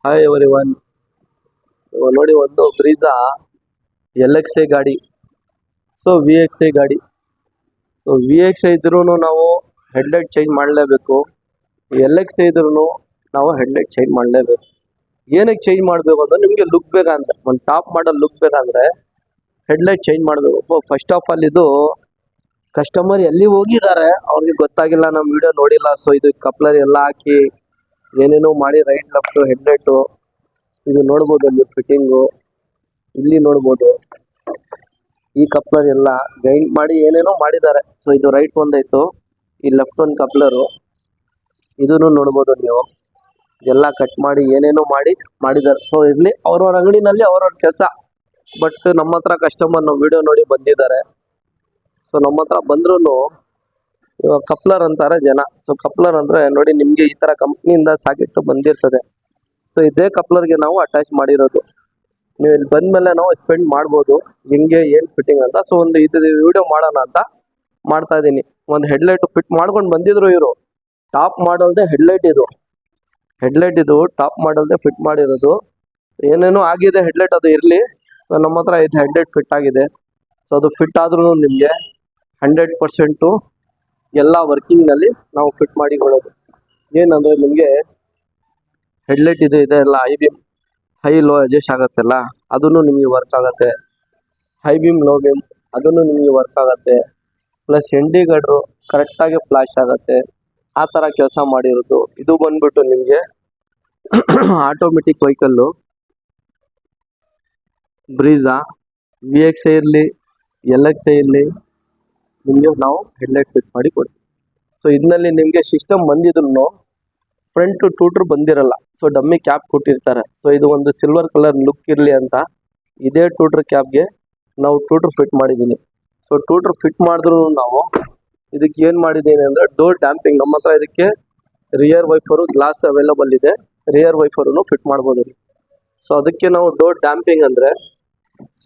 Hi everyone. ನೋಡಿ, ಒಂದು Brezza LXi ಗಾಡಿ. ಸೊ VXi ಗಾಡಿ. ಸೊ VXi ಇದ್ರೂ ನಾವು ಹೆಡ್ಲೈಟ್ ಚೇಂಜ್ ಮಾಡಲೇಬೇಕು. LXi ಇದ್ರೂ ನಾವು ಹೆಡ್ಲೈಟ್ ಚೇಂಜ್ ಮಾಡಲೇಬೇಕು. ಏನಕ್ಕೆ ಚೇಂಜ್ ಮಾಡಬೇಕು ಅಂದ್ರೆ ನಿಮಗೆ ಲುಕ್ ಬೇಕಂದ್ರೆ, ಒಂದು ಟಾಪ್ ಮಾಡಲ್ ಲುಕ್ ಬೇಕಂದ್ರೆ ಹೆಡ್ಲೈಟ್ ಚೇಂಜ್ ಮಾಡಬೇಕು. ಫಸ್ಟ್ ಆಫ್ ಆಲ್ ಇದು ಕಸ್ಟಮರ್ ಎಲ್ಲಿ ಹೋಗಿದ್ದಾರೆ ಅವ್ರಿಗೆ ಗೊತ್ತಾಗಿಲ್ಲ, ನಮ್ಮ ವಿಡಿಯೋ ನೋಡಿಲ್ಲ. ಸೊ ಇದು ಕಪ್ಲರ್ ಎಲ್ಲ ಹಾಕಿ ಏನೇನೋ ಮಾಡಿ ರೈಟ್ ಲೆಫ್ಟ್ ಹೆಡ್ಲೈಟು ಇದು ನೋಡ್ಬೋದು. ಅಲ್ಲಿ ಫಿಟ್ಟಿಂಗು ಇಲ್ಲಿ ನೋಡ್ಬೋದು. ಈ ಕಪ್ಲರ್ ಎಲ್ಲ ಜೈಂಟ್ ಮಾಡಿ ಏನೇನೋ ಮಾಡಿದ್ದಾರೆ. ಸೊ ಇದು ರೈಟ್ ಒಂದಾಯ್ತು, ಈ ಲೆಫ್ಟ್ ಒಂದು ಕಪ್ಲರು ಇದನ್ನು ನೋಡ್ಬೋದು ನೀವು. ಎಲ್ಲ ಕಟ್ ಮಾಡಿ ಏನೇನೋ ಮಾಡಿದ್ದಾರೆ. ಸೊ ಇರಲಿ, ಅವ್ರವ್ರ ಅಂಗಡಿನಲ್ಲಿ ಅವ್ರವ್ರ ಕೆಲಸ. ಬಟ್ ನಮ್ಮ ಹತ್ರ ಕಸ್ಟಮರ್ ನಾವು ವಿಡಿಯೋ ನೋಡಿ ಬಂದಿದ್ದಾರೆ. ಸೊ ನಮ್ಮ ಹತ್ರ ಬಂದ್ರೂ ಇವಾಗ ಕಪ್ಲರ್ ಅಂತಾರೆ ಜನ. ಸೊ ಕಪ್ಲರ್ ಅಂದರೆ ನೋಡಿ, ನಿಮಗೆ ಈ ಥರ ಕಂಪ್ನಿಯಿಂದ ಸಾಕೆಟ್ಟು ಬಂದಿರ್ತದೆ. ಸೊ ಇದೇ ಕಪ್ಲರ್ಗೆ ನಾವು ಅಟ್ಯಾಚ್ ಮಾಡಿರೋದು. ನೀವು ಇಲ್ಲಿ ಬಂದಮೇಲೆ ನಾವು ಸ್ಪೆಂಡ್ ಮಾಡ್ಬೋದು ಹೆಂಗೆ ಏನು ಫಿಟ್ಟಿಂಗ್ ಅಂತ. ಸೊ ಒಂದು ಇದು ವಿಡಿಯೋ ಮಾಡೋಣ ಅಂತ ಮಾಡ್ತಾ ಇದ್ದೀನಿ. ಒಂದು ಹೆಡ್ಲೈಟ್ ಫಿಟ್ ಮಾಡ್ಕೊಂಡು ಬಂದಿದ್ರು ಇವರು. ಟಾಪ್ ಮಾಡಲ್ದೆ ಹೆಡ್ಲೈಟ್ ಇದು ಟಾಪ್ ಮಾಡಲ್ದೆ ಫಿಟ್ ಮಾಡಿರೋದು. ಏನೇನೋ ಆಗಿದೆ ಹೆಡ್ಲೈಟ್, ಅದು ಇರಲಿ. ಸೊ ನಮ್ಮ ಹತ್ರ ಇದು ಹೆಡ್ಲೈಟ್ ಫಿಟ್ ಆಗಿದೆ. ಸೊ ಅದು ಫಿಟ್ ಆದ್ರೂ ನಿಮಗೆ 100% ಎಲ್ಲ ವರ್ಕಿಂಗ್ನಲ್ಲಿ ನಾವು ಫಿಟ್ ಮಾಡಿ ಕೊಡೋದು. ಏನಂದರೆ ನಿಮಗೆ ಹೆಡ್ಲೈಟ್ ಇದೆ ಎಲ್ಲ high beam high low adjust ಆಗುತ್ತಲ್ಲ, ಅದನ್ನು ನಿಮಗೆ ವರ್ಕ್ ಆಗುತ್ತೆ. ಹೈ ಬೀಮ್ ಲೋ ಬೀಮ್ ಅದನ್ನು ನಿಮಗೆ ವರ್ಕ್ ಆಗುತ್ತೆ. ಪ್ಲಸ್ ಇಂಡಿಕೇಟ್ರು ಕರೆಕ್ಟಾಗಿ ಫ್ಲಾಶ್ ಆಗುತ್ತೆ. ಆ ಥರ ಕೆಲಸ ಮಾಡಿರೋದು. ಇದು ಬಂದ್ಬಿಟ್ಟು ನಿಮಗೆ ಆಟೋಮೆಟಿಕ್ ವೆಹಿಕಲ್ಲು ಬ್ರೀಜಾ VXi ಇರಲಿ LXi ಇರಲಿ ನಿಮಗೆ ನಾವು ಹೆಡ್ಲೈಟ್ ಫಿಟ್ ಮಾಡಿ ಕೊಡ್ತೀವಿ. ಸೊ ಇದರಲ್ಲಿ ನಿಮಗೆ ಸಿಸ್ಟಮ್ ಬಂದಿದ್ರು ಫ್ರಂಟ್ ಟೂಟ್ರ್ ಬಂದಿರಲ್ಲ. ಸೊ ಡಮ್ಮಿ ಕ್ಯಾಪ್ ಕೊಟ್ಟಿರ್ತಾರೆ. ಸೊ ಇದು ಒಂದು ಸಿಲ್ವರ್ ಕಲರ್ ಲುಕ್ ಇರಲಿ ಅಂತ ಇದೇ ಟೂಟ್ರ್ ಕ್ಯಾಪ್ಗೆ ನಾವು ಟೂಟ್ರ್ ಫಿಟ್ ಮಾಡಿದ್ದೀನಿ. ಸೊ ಟೂಟ್ರ್ ಫಿಟ್ ಮಾಡಿದ್ರು ನಾವು ಇದಕ್ಕೆ ಏನು ಮಾಡಿದ್ದೀನಿ ಅಂದರೆ ಡೋರ್ ಡ್ಯಾಂಪಿಂಗ್. ನಮ್ಮ ಹತ್ರ ಇದಕ್ಕೆ ರಿಯರ್ ವೈಫರು ಗ್ಲಾಸ್ ಅವೈಲಬಲ್ ಇದೆ. ರಿಯರ್ ವೈಫರನ್ನು ಫಿಟ್ ಮಾಡ್ಬೋದು. ಸೊ ಅದಕ್ಕೆ ನಾವು ಡೋರ್ ಡ್ಯಾಂಪಿಂಗ್ ಅಂದರೆ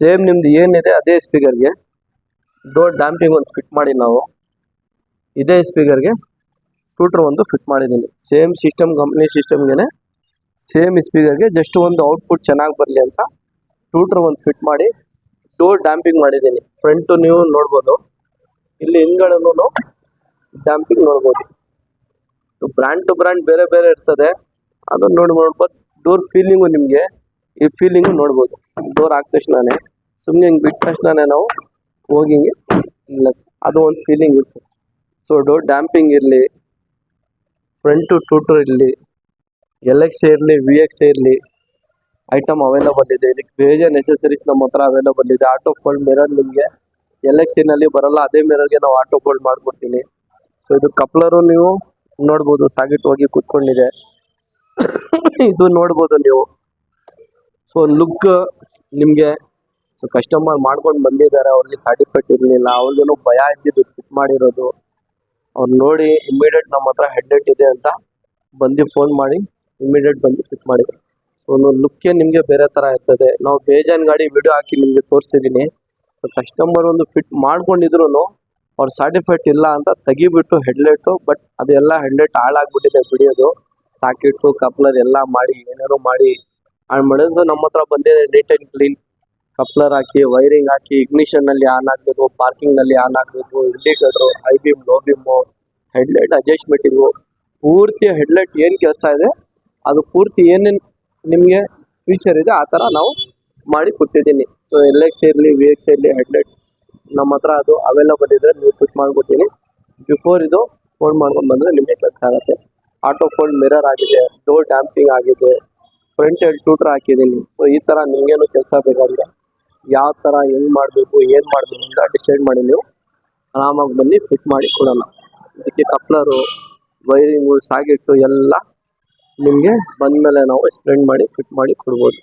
ಸೇಮ್ ನಿಮ್ದು ಏನಿದೆ ಅದೇ ಸ್ಪೀಕರ್ಗೆ ಡೋರ್ ಡ್ಯಾಂಪಿಂಗ್ ಒಂದು ಫಿಟ್ ಮಾಡಿ ನಾವು ಇದೇ ಸ್ಪೀಕರ್ಗೆ ಟೂಟ್ರ್ ಒಂದು ಫಿಟ್ ಮಾಡಿದ್ದೀನಿ. ಸೇಮ್ ಸಿಸ್ಟಮ್, ಕಂಪ್ನಿ ಸಿಸ್ಟಮ್ಗೆ ಸೇಮ್ ಸ್ಪೀಕರ್ಗೆ ಜಸ್ಟ್ ಒಂದು ಔಟ್ಪುಟ್ ಚೆನ್ನಾಗಿ ಬರಲಿ ಅಂತ ಟೂಟ್ರ್ ಒಂದು ಫಿಟ್ ಮಾಡಿ ಡೋರ್ ಡ್ಯಾಂಪಿಂಗ್ ಮಾಡಿದ್ದೀನಿ. ಫ್ರಂಟು ನೀವು ನೋಡ್ಬೋದು, ಇಲ್ಲಿ ಹಿಂದ್ಗಡೆನೂ ಡ್ಯಾಂಪಿಂಗ್ ನೋಡ್ಬೋದು. ಬ್ರ್ಯಾಂಡ್ ಟು ಬ್ರ್ಯಾಂಡ್ ಬೇರೆ ಬೇರೆ ಇರ್ತದೆ, ಅದನ್ನು ನೋಡ್ಬೋದು. ಡೋರ್ ಫೀಲಿಂಗು ನಿಮಗೆ ಈ ಫೀಲಿಂಗು ನೋಡ್ಬೋದು. ಡೋರ್ ಹಾಕಿದ ತಕ್ಷಣನೇ ಸುಮ್ಮನೆ ಹಿಂಗೆ ಬಿಟ್ಟ ತಕ್ಷಣನೇ ನಾವು ಹೋಗಿ ಹಿಂಗೆ ಇಲ್ಲ, ಅದು ಒಂದು ಫೀಲಿಂಗ್ ಇರ್ತದೆ. ಸೊ ಡೋರ್ ಡ್ಯಾಂಪಿಂಗ್ ಇರಲಿ, ಫ್ರಂಟು ಟೂಟ್ರ್ ಇರಲಿ, LXi ಇರಲಿ VXi ಇರಲಿ ಐಟಮ್ ಅವೈಲಬಲ್ ಇದೆ. ಇದಕ್ಕೆ ಬೇಜ ನೆಸೆಸರೀಸ್ ನಮ್ಮ ಹತ್ರ ಅವೈಲಬಲ್ ಇದೆ. ಆಟೋ ಫೋಲ್ಡ್ ಮಿರರ್ ನಿಮಗೆ LXiನಲ್ಲಿ ಬರೋಲ್ಲ, ಅದೇ ಮಿರರ್ಗೆ ನಾವು ಆಟೋ ಫೋಲ್ಡ್ ಮಾಡ್ಕೊಡ್ತೀನಿ. ಸೊ ಇದು ಕಪ್ಲರು ನೀವು ನೋಡ್ಬೋದು, ಸಾಕೆಟ್ ಹೋಗಿ ಕೂತ್ಕೊಂಡಿದೆ. ಇದು ನೋಡ್ಬೋದು ನೀವು. ಸೊ ಲುಕ್ ನಿಮಗೆ ಸೊ ಕಸ್ಟಮರ್ ಮಾಡ್ಕೊಂಡು ಬಂದಿದ್ದಾರೆ, ಅವ್ರಿಗೆ ಸರ್ಟಿಫೈಟ್ ಇರಲಿಲ್ಲ, ಅವ್ರಿಗೂ ಭಯ ಇದ್ದಿದ್ದು ಫಿಟ್ ಮಾಡಿರೋದು. ಅವ್ರು ನೋಡಿ ಇಮಿಡಿಯೇಟ್ ನಮ್ಮ ಹತ್ರ ಹೆಡ್ಲೈಟ್ ಇದೆ ಅಂತ ಬಂದು ಫೋನ್ ಮಾಡಿ ಇಮಿಡಿಯೇಟ್ ಬಂದು ಫಿಟ್ ಮಾಡಿದ್ರು. ಸೊ ಲುಕ್ಕೇ ನಿಮಗೆ ಬೇರೆ ಥರ ಇರ್ತದೆ. ನಾವು ಬೇಜಾನ್ ಗಾಡಿ ವಿಡಿಯೋ ಹಾಕಿ ನಿಮಗೆ ತೋರಿಸಿದ್ದೀನಿ. ಸೊ ಕಸ್ಟಮರ್ ಒಂದು ಫಿಟ್ ಮಾಡ್ಕೊಂಡಿದ್ರು ಅವ್ರು ಸರ್ಟಿಫೈಟ್ ಇಲ್ಲ ಅಂತ ತೆಗಿಬಿಟ್ಟು ಹೆಡ್ಲೈಟು, ಬಟ್ ಅದೆಲ್ಲ ಹೆಡ್ಲೈಟ್ ಹಾಳಾಗ್ಬಿಟ್ಟಿದೆ ಬಿಡಿಯೋದು. ಸಾಕೆಟು ಕಪ್ಲರ್ ಎಲ್ಲ ಮಾಡಿ ಏನೇನೋ ಮಾಡಿ ಹಾಳು ಮಾಡಿದ್ರು. ನಮ್ಮ ಹತ್ರ ಬಂದಿದೆ ನೀಟ್ ಆ್ಯಂಡ್ ಕ್ಲೀನ್ ಕಪ್ಲರ್ ಹಾಕಿ, ವೈರಿಂಗ್ ಹಾಕಿ, ಇಗ್ನಿಷನ್ನಲ್ಲಿ ಆನ್ ಹಾಕಬೇಕು, ಪಾರ್ಕಿಂಗ್ನಲ್ಲಿ ಆನ್ ಹಾಕಬೇಕು, indicator, high beam low beam, headlight ಅಡ್ಜಸ್ಟ್ಮೆಂಟಿಂಗು, ಪೂರ್ತಿ ಹೆಡ್ಲೈಟ್ ಏನು ಕೆಲಸ ಇದೆ ಅದು ಪೂರ್ತಿ ಏನೇನು ನಿಮಗೆ ಫೀಚರ್ ಇದೆ ಆ ಥರ ನಾವು ಮಾಡಿ ಕೊಟ್ಟಿದ್ದೀನಿ. ಸೊ LXi ಇರಲಿ VXi ಇರಲಿ ಹೆಡ್ಲೈಟ್ ನಮ್ಮ ಹತ್ರ ಅದು ಅವೈಲಬಲ್ ಇದೆ, ನೀವು ಫಿಟ್ ಮಾಡಿಕೊಡ್ತೀನಿ. ಬಿಫೋರ್ ಇದು ಫೋಲ್ಡ್ ಮಾಡ್ಕೊಂಡು ಬಂದರೆ ನಿಮಗೆ ಕೆಲಸ ಆಗುತ್ತೆ. ಆಟೋ ಫೋಲ್ಡ್ ಮಿರರ್ ಆಗಿದೆ, ಡೋರ್ ಡ್ಯಾಂಪಿಂಗ್ ಆಗಿದೆ, ಫ್ರಂಟ್ ಹೆಡ್ ಟೂಟ್ರ್ ಹಾಕಿದ್ದೀನಿ. ಸೊ ಈ ಥರ ನಿಮಗೇನು ಕೆಲಸ ಬೇಕಾಗಿದೆ, ಯಾವ ಥರ ಹೆಂಗೆ ಮಾಡಬೇಕು ಏನು ಮಾಡಬೇಕು ಅಂತ ಡಿಸೈಡ್ ಮಾಡಿ ನೀವು ಆರಾಮಾಗಿ ಬನ್ನಿ ಫಿಟ್ ಮಾಡಿ ಕೊಡೋಣ. ಇದಕ್ಕೆ ಕಪ್ಲರು, ವೈರಿಂಗು, ಸಾಕೆಟ್ಟು ಎಲ್ಲ ನಿಮಗೆ ಬಂದಮೇಲೆ ನಾವು ಎಕ್ಸ್ಪ್ಲೇನ್ ಮಾಡಿ ಫಿಟ್ ಮಾಡಿ ಕೊಡ್ಬೋದು.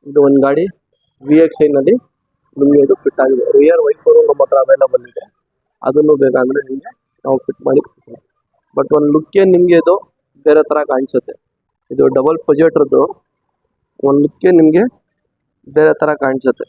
ಇದು ಒಂದು ಗಾಡಿ VXiನಲ್ಲಿ ನಿಮಗೆ ಇದು ಫಿಟ್ ಆಗಿದೆ. ರಿಯರ್ ವೈಫರು ನಮ್ಮ ಹತ್ರ ಅವೈಲಬಲ್ ಇದೆ, ಅದನ್ನು ಬೇಕಾದರೆ ನಿಮಗೆ ನಾವು ಫಿಟ್ ಮಾಡಿ ಕೊಡ್ತೀವಿ. ಬಟ್ ಒಂದು ಲುಕ್ಕೇ ನಿಮಗೆ ಇದು ಬೇರೆ ಥರ ಕಾಣಿಸುತ್ತೆ. ಇದು ಡಬಲ್ ಪ್ರೊಜೆಕ್ಟ್ರದ್ದು ಒಂದು ಲುಕ್ಕೇ ನಿಮಗೆ ಬೇರೆ ಥರ ಕಾಣಿಸುತ್ತೆ.